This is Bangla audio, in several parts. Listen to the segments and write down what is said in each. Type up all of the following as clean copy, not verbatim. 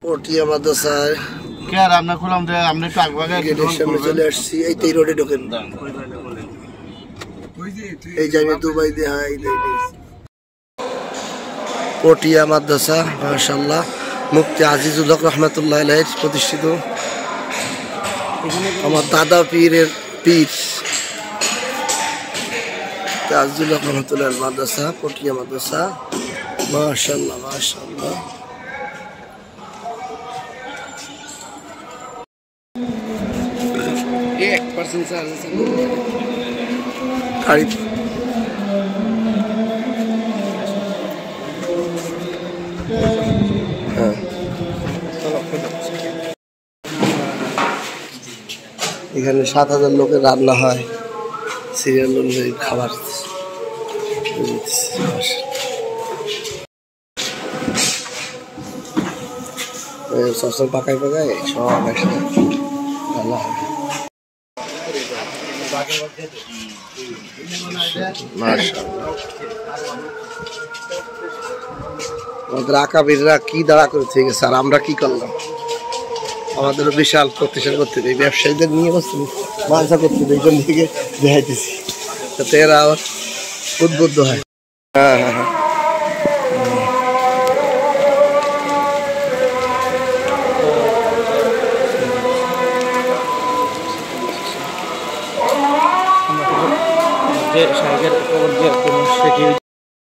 পটিয়া মাদ্রাসায় কে আর আমরা খুলাম যে আমরা একটু আগভাগে গেটের সামনে চলে আসছি। এই রোডে ঢোকেন, এই জায়গায় দুবাই দিয়ে হয়। পটিয়া মাদ্রাসা মাশাআল্লাহ মুফতি আজিজুল হক রহমাতুল্লাহ আলাইহি প্রতিষ্ঠিত। আমার দাদা পীরের পীর আজিজুল হক রহমাতুল্লাহ মাদ্রাসা, পটিয়া মাদ্রাসা মাশাআল্লাহ মাশাআল্লাহ। এখানে ৭,০০০ লোকের রান্না হয়, সিরিয়াল অনুযায়ী খাবার। সবসময় পাকায় পাকায় সব একসাথে রান্না হয়। আমাদের আকাবিররা কি দাঁড়া করে থেকে গেছে, আর আমরা কি করলাম? আমাদেরও বিশাল প্রতিষ্ঠান করতে হবে, ব্যবসায়ীদের নিয়ে বসছি মাঝা করতে হবে, এইখান থেকে দেখাইতেছি যাতে এরা আবার উদ্বুদ্ধ হয়। হ্যাঁ হ্যাঁ হ্যাঁ,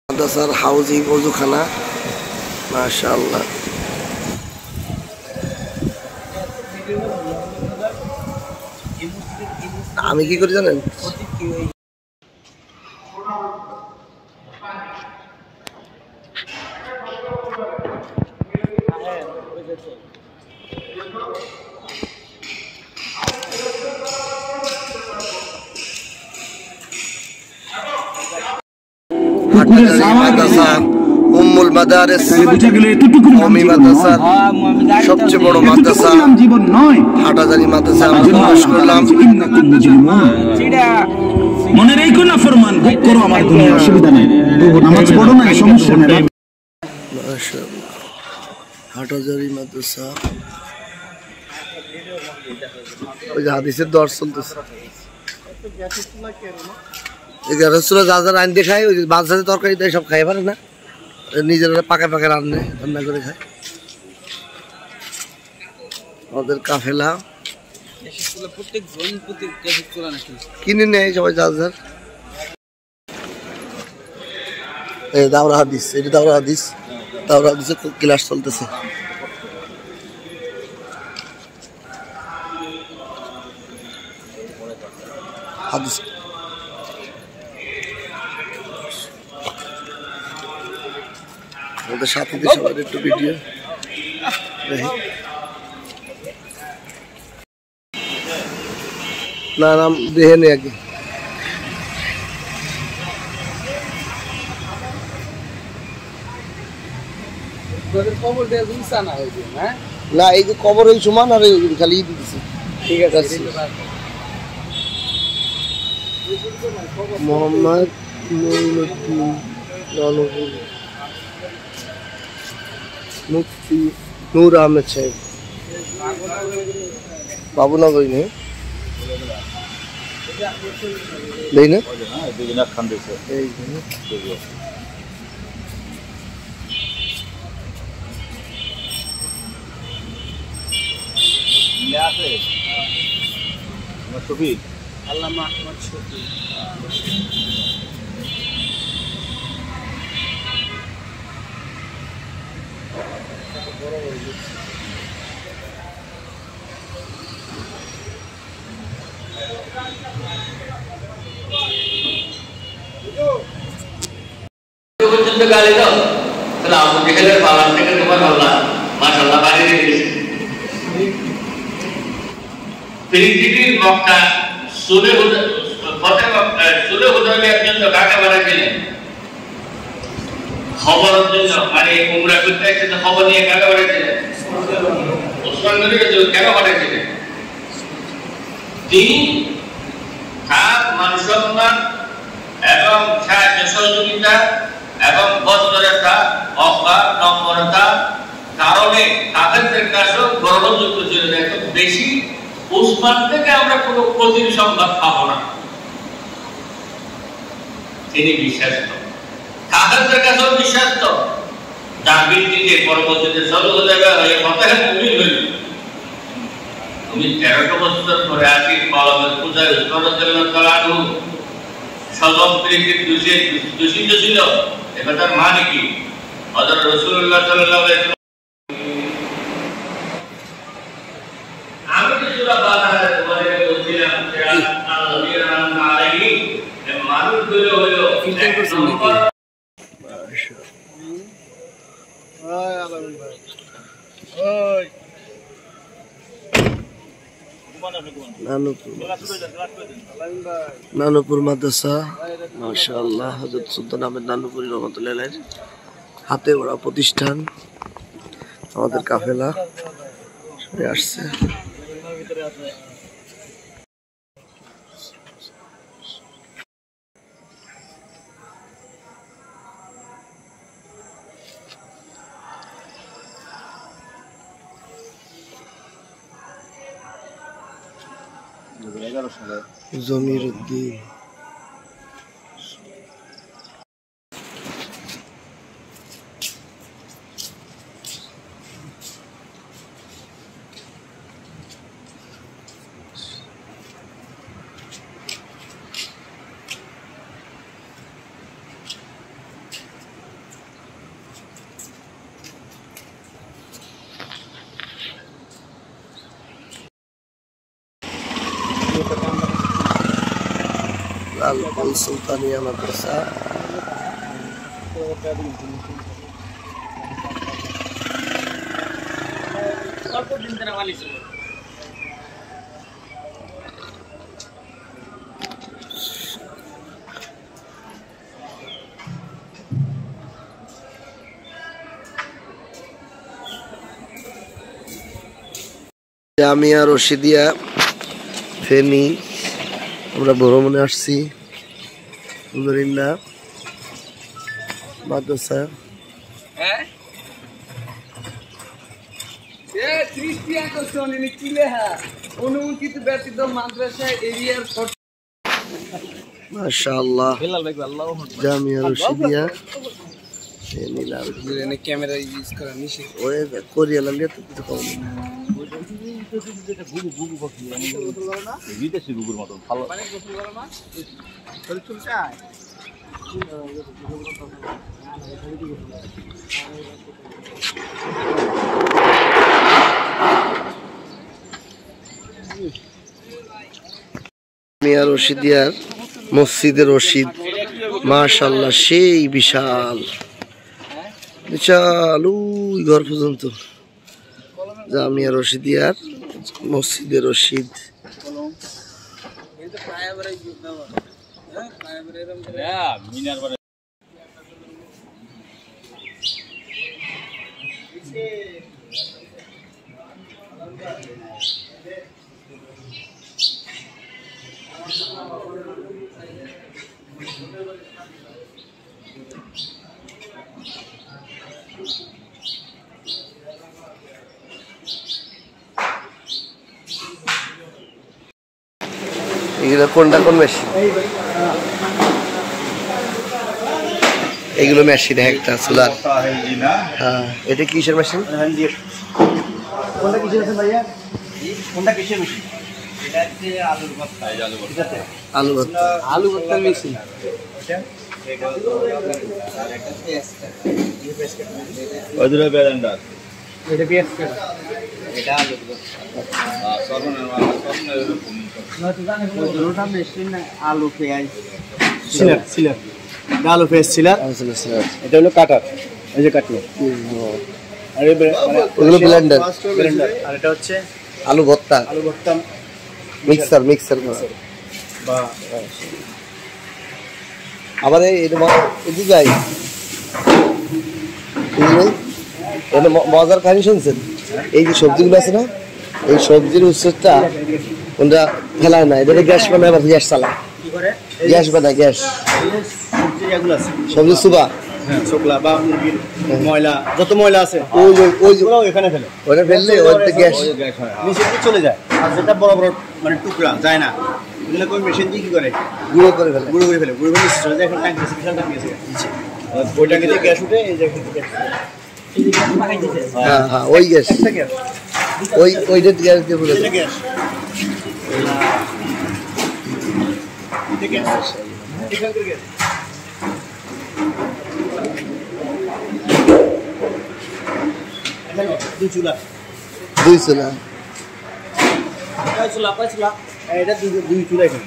মাদ্রাসার হাউজিং ওযুখানা মাশাআল্লাহ। আমি কি করি জানেন, উম্মুল মাদারিস মাদ্রাসার সবচেয়ে বড় মাদ্রাসা হাটহাজারী মাদ্রাসা আমরা প্রবেশ করলাম। মনে রেখো না ফরমান ভোগ করো আমার দুনিয়া, অসুবিধা নেই, নামাজ পড়ো না, সমস্যা নেই। মাশাআল্লাহ হাটহাজারী মাদ্রাসা, ওই যে হাদিসের দর্শ চলতেছে। রসুল যা যা রান দিয়ে খায়, ওই বাদশাহের তরকারি দেয় সব খাই পারে না, নিজেরা পাকা পাকা রান্না করে খায়। আমাদের কাফেলা কিনে নেয় সবাই যা যার। দাওরা হাদিস, এটা দাওরা হাদিস, দাওরা হাদিসে ক্লাস চলতেছে। হাদিস আমাদের সাথীদের সবার একটু ভিডিও না নাম দেখে নে আগে। না এই যে কবর এই সমান আর খালি দিতেছে। ঠিক আছে, মোহাম্মদ মুফতি নূর আহমেদ সাহেব বাবুনগরী নেই না আল্লামা আহমদ শফি। গালি দাও তাহলে আবু জেহেলের বাবার থেকে তোমার আল্লাহ মাশাআল্লাহ বাড়িয়ে দিয়েছে। পৃথিবীর মক্কা সুলে হুদায়বিয়ার জন্য কাকে বানাইছিলেন? খবরের জন্য, মানে উমরা করতে এসেছে খবর নিয়ে কাকে বানাইছিলেন? ওসমান গনিকে কেন বানাইছিলেন? দিন খাপ মান সম্মান এবং সাহায্য সহযোগিতা এবং ভদ্রতা, অজ্ঞা, নম্রতা কারণে তাদের কাছেও গ্রহণযোগ্য ছিল না। এত বেশি উসমান থেকে আমরা কোনো ক্ষতির সংবাদ পাবো না, তিনি বিশ্বাস্ত, তাদের কাছেও বিশ্বাস্ত, যার ভিত্তিতে পরবর্তীতে চলো হয়ে যাবে এই কথাটা তুমি হইল। তুমি 13টা বছর পরে আসি কলমের পূজায় উসমানের জন্য চালানো স্বজনপ্রীতির দূষিত ছিল, এটার মানে কি? হযরত রাসূলুল্লাহ সাল্লাল্লাহু আলাইহি ওয়াসাল্লাম আমি তো সূরা বাকারার তোমাদের বলছিলাম যে আল্লাহ আলাইহি মানুষগুলো হলো নানুপুর মাদ্রাসা, মাশাআল্লাহ, হযরত সুলতান আহমেদ নানুপুরি রহমাতুল্লাহ আলাইহির হাতে গড়া প্রতিষ্ঠান। আমাদের কাফেলা সবাই আসছে। জমির উদ্দিন লালপুর সুলতানিয়া মাদ্রাসা। জামিয়া রশিদিয়া ফেনী, আমরা ভ্রমণে আসছি। আলহামদুলিল্লাহ মাদ্রাসা মাশাআল্লাহ, জামিয়া রশিদিয়া ক্যামেরা ইউজ করা নিষেধ। ওই কোরিয়া লাগলে তো কিছু কম না। বিদেশি গুগুর মতন ভালো মিয়া রশিদিয়ার মসজিদে রশিদ, মাশাআল্লাহ, সেই বিশাল বিশাল ওই ঘর পর্যন্ত। জামিয়া রশিদিয়ার মসজিদে রশিদ। এগুলো কোনটা কোন মেশিন? এগুলো মেশিন একটা সোলার। হ্যাঁ, এটা কিসের মেশিন? কোনটা কিসের মেশিন ভাইয়া? কোনটা কিসের মেশিন? এটা হচ্ছে আলুর ভর্তা। আলু ভর্তা, আলু ভর্তার মেশিন। ওইটা ব্যালেন্ডার, এটা পিএস কাটা, এটা আলু ভর্তা। সর্বনিম্ন মেশিন আলু পেঁয়াজ সিলার, সিলার আলু পেঁয়াজ সিলার। এটা হলো কাটার, এই যে কাটলো। আর এগুলো ব্লেন্ডার, ব্লেন্ডার। আর এটা হচ্ছে আলু ভর্তা, আলু ভর্তা মিক্সার, মিক্সার বা আবার এদিকে যাই। এটা মজার কাহিনী শুনছেন? এই যে সবজিগুলো আছে না, এই সবজির উৎসটা ওটা ফেলায় না, এটা গ্যাস বানায়, আবার গ্যাস চালায়, গ্যাস বানায়, গ্যাস সবজি সুবা। হ্যাঁ শুকলা বা মুরগির ময়লা যত ময়লা আছে ওই ওগুলো এখানে ফেলে ওটা ফেললে ওতে গ্যাস নিচে দিকে চলে যায় আর যেটা বড় বড় মানে টুকরা যায় না এগুলো কোন মেশিন দিয়ে কি করে গুঁড়ো করে ফেলে। গুঁড়ো করে ফেলে নিচে চলে যায় এখন ট্যাঙ্ক আছে বিশাল ট্যাঙ্ক আছে নিচে ওই ট্যাঙ্কে দিয়ে গ্যাস উঠে এই যে হ্যাঁ হ্যাঁ ওই গ্যাস একটা গ্যাস ওইটা গ্যাস দিয়ে বলে এটা গ্যাস এটা গ্যাস এখানকার গ্যাস দুই চুলা এটা দুই চুলা এখানে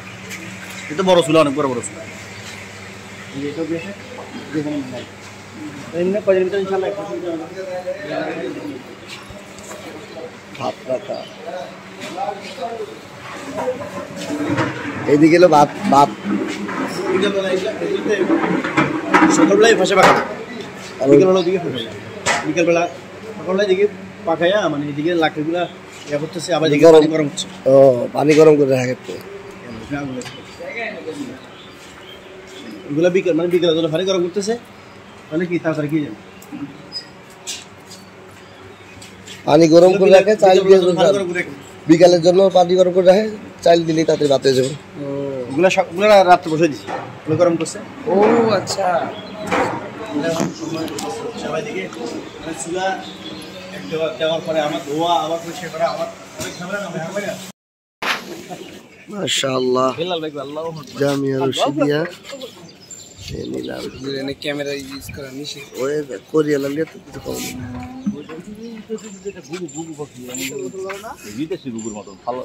এটা বড় চুলা অনেক বড় বড় চুলা কয়েকদিন ভিতরে ইনশাল্লাহ ভাত রাখা এইদিকে এলো ভাত সকালবেলায় ফাঁসে পাকা বিকেলবেলা দিকে ফাঁসে বিকেলবেলা সকালবেলায় দিকে পাকাইয়া মানে এদিকে লাকড়িগুলা ইয়া করতেছে আবার এদিকে পানি গরম হচ্ছে ও পানি গরম করে রাখে এগুলা বিকেল মানে বিকেলে যখন পানি গরম করতেছে তাহলে কি তাড়াতাড়ি কি জানি পানি গরম করে রাখে চাল দিয়ে গরম করে বিকালের জন্য পানি গরম করে রাখে চাল দিলেই তাতে ভাত হয়ে যাবে। ওগুলা রাত্রে বসে দিছি ওগুলো গরম করছে ও আচ্ছা সবাই দিকে মানে চুলা দেওয়ার পরে আমার ধোয়া আবার পরিষ্কার করা আমার অনেক ঝামেলা না হয় না মাশাআল্লাহ জামিয়া রশিদিয়া ক্যামেরা ইউজ করা নিষেধ। ওই কোরিয়া লাগলে তো কিছু কম না। বিদেশি গুগুর মতো ভালো